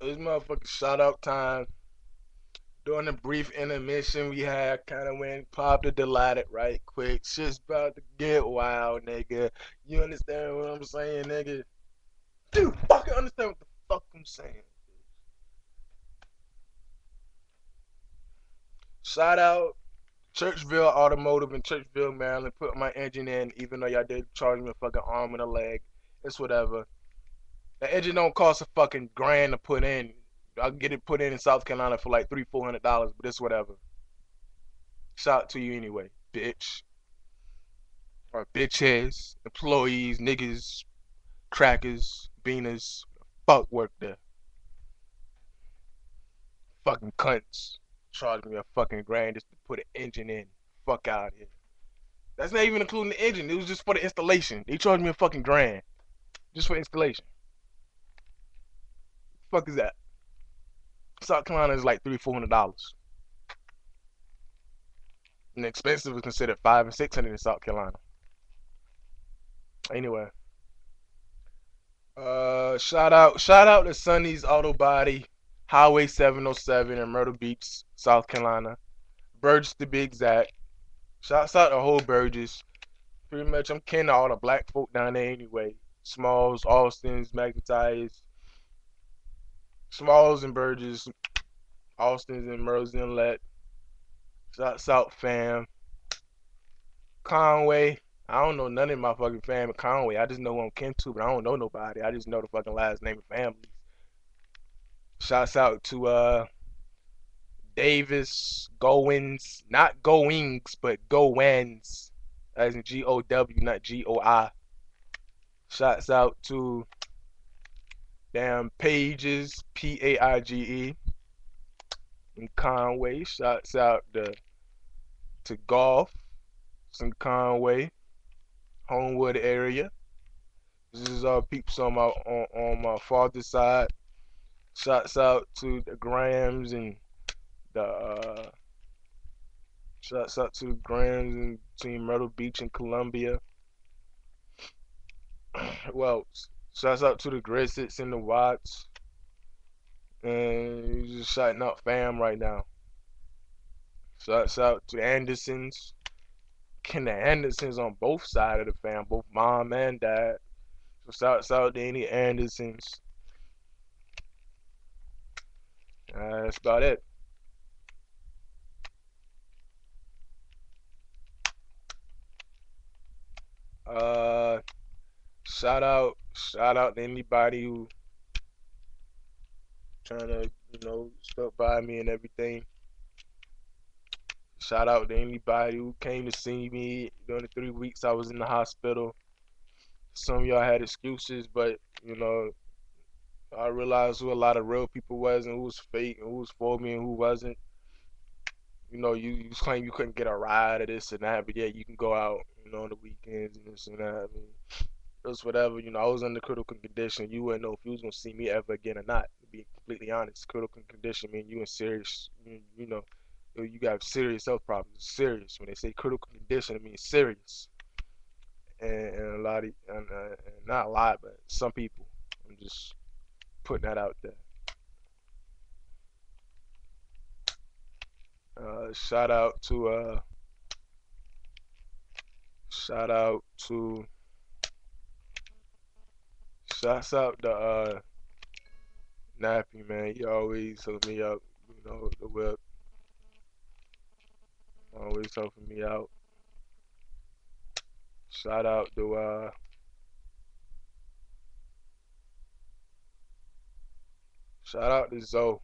It's motherfucking shout out time. During the brief intermission we had, kind of went popped the delighted right quick. Shit's about to get wild, nigga. You understand what I'm saying, nigga? Do you fucking understand what the fuck I'm saying? Shout out Churchville Automotive in Churchville, Maryland. Put my engine in, even though y'all did charge me a fucking arm and a leg. It's whatever. The engine don't cost a fucking grand to put in. I'll get it put in South Carolina for like $300-$400, but it's whatever. Shout out to you anyway, bitch. Or bitches, employees, niggas, crackers, beaners. Fuck work there. Fucking cunts. Charge me a fucking grand just to put an engine in. Fuck out here. That's not even including the engine. It was just for the installation. They charged me a fucking grand just for installation. Fuck is that? South Carolina is like $300-$400. And expensive is considered 500 and 600 in South Carolina. Anyway, shout out to Sonny's Auto Body, Highway 707 in Myrtle Beach, South Carolina. Burgess to be exact. Shouts out to whole Burgess. Pretty much, I'm kin to all the black folk down there anyway. Smalls, Austin's, McIntyre's, Smalls and Burgess, Austin's and Merle's Inlet. Shouts out fam. Conway. I don't know none of my fucking fam in Conway. I just know who I'm kin to, but I don't know nobody. I just know the fucking last name of families. Shouts out to Davis, Goins, not Goings, but Goins, as in G-O-W, not G-O-I. Shouts out to damn Pages, P-A-I-G-E, in Conway. Shouts out to Golf, in Conway, Homewood area. This is peeps on my father's side. Shouts out to the Grams and the shouts out to the Grams and Team Myrtle Beach and Columbia. Well, shouts out to the Grissets and the Watts. And he's just shouting out fam right now. Shouts out to Andersons. Ken the Andersons on both sides of the fam, both mom and dad. So shouts out to any Andersons. That's about it. Uh, shout out to anybody who trying to, stop by me and everything. Shout out to anybody who came to see me during the 3 weeks I was in the hospital. Some of y'all had excuses, but I realized who a lot of real people was and who was fake and who was for me and who wasn't. You claim you couldn't get a ride or this and that, but yeah, you can go out, on the weekends and this and that. I mean, it was whatever. I was under critical condition. You wouldn't know if you was gonna see me ever again or not. To be completely honest, critical condition mean you in serious. You got serious health problems. Serious. When they say critical condition, it means serious. And a lot of, and not a lot, but some people. I'm just putting that out there. Shout out to shout out to shouts out to Nappy, man. He always hook me up. The whip always helping me out. Shout out to Zoe.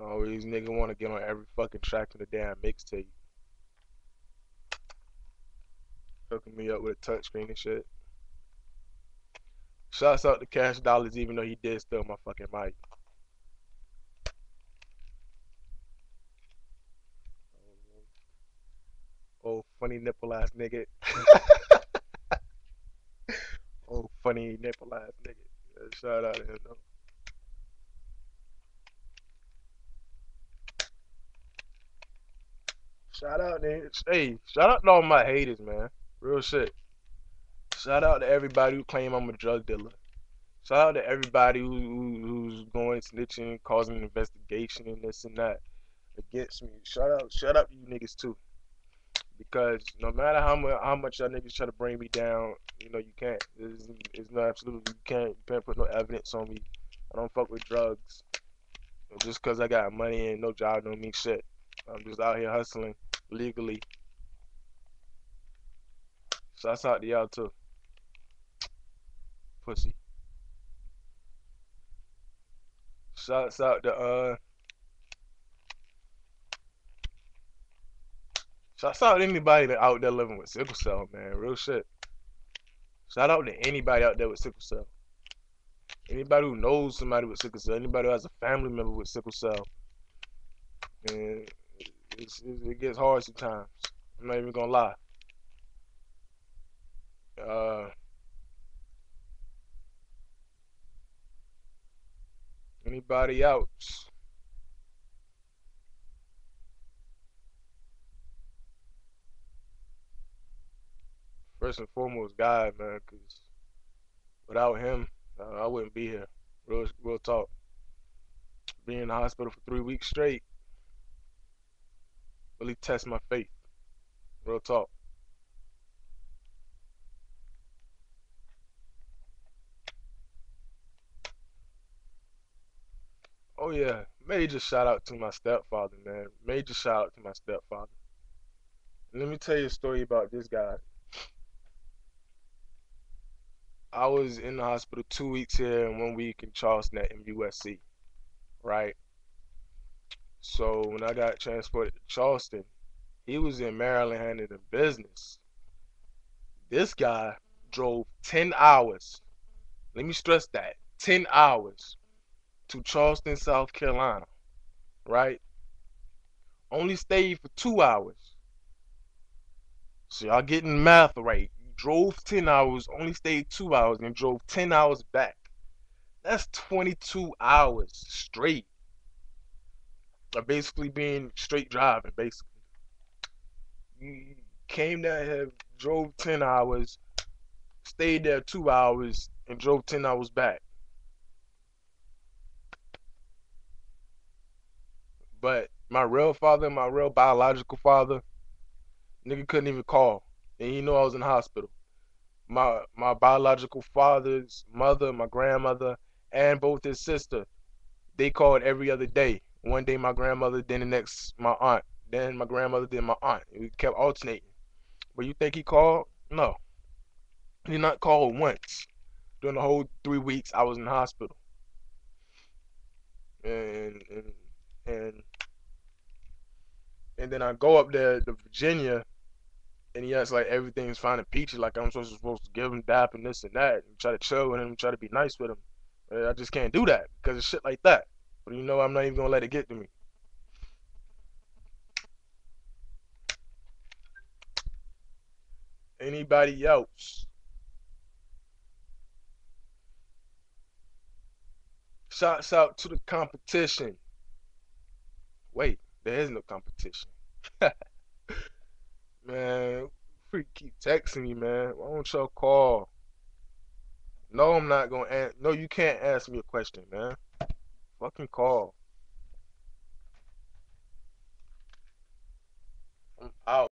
Always nigga want to get on every fucking track in the damn mixtape. Hooking me up with a touchscreen and shit. Shouts out to Cash Dollars, even though he did steal my fucking mic. Oh, funny nipple ass nigga. Oh, funny nipple ass nigga. Yeah, shout out to him though. Shout out to Hey, shout out to all my haters, man. Real shit. Shout out to everybody who claim I'm a drug dealer. Shout out to everybody who's going snitching, causing an investigation and this and that against me. Shut up, you niggas too. Because no matter how much y'all niggas try to bring me down, you can't. It's no absolutely you can't put no evidence on me. I don't fuck with drugs. Just cause I got money and no job don't mean shit. I'm just out here hustling legally. Shouts out to y'all too, pussy. Shouts out to shouts out to anybody that out there living with sickle cell, man. Real shit. Shout out to anybody out there with sickle cell. Anybody who knows somebody with sickle cell. Anybody who has a family member with sickle cell. And it gets hard sometimes. I'm not even gonna lie. Uh, Anybody else? First and foremost, God, man, because without him, I wouldn't be here. Real talk. Being in the hospital for 3 weeks straight really test my faith. Real talk. Oh yeah, major shout out to my stepfather, man. Major shout out to my stepfather. And let me tell you a story about this guy. I was in the hospital 2 weeks here and 1 week in Charleston at MUSC, right? So when I got transported to Charleston, he was in Maryland handling business. This guy drove 10 hours. Let me stress that. 10 hours to Charleston, South Carolina, right? Only stayed for 2 hours. So y'all getting math right. You drove 10 hours, only stayed 2 hours, and drove 10 hours back. That's 22 hours straight. Of basically being straight driving, basically. You came down here, drove 10 hours, stayed there 2 hours, and drove 10 hours back. But my real father, my real biological father, nigga couldn't even call. And he knew I was in the hospital. My biological father's mother, my grandmother, and both his sister, they called every other day. One day my grandmother, then the next my aunt, then my grandmother, then my aunt. We kept alternating. But you think he called? No. He did not call once during the whole 3 weeks I was in the hospital. And and and, and then I go up there to Virginia and he acts like everything's fine and peachy, like I'm supposed to give him dap and this and that, and try to chill with him, try to be nice with him. I just can't do that because of shit like that. But I'm not even gonna let it get to me. Anybody else? Shouts out to the competition. Wait, there is no competition. Man, freak keep texting me, man. Why don't y'all call? No, I'm not gonna answer. No, you can't ask me a question, man. Fucking call. I'm out.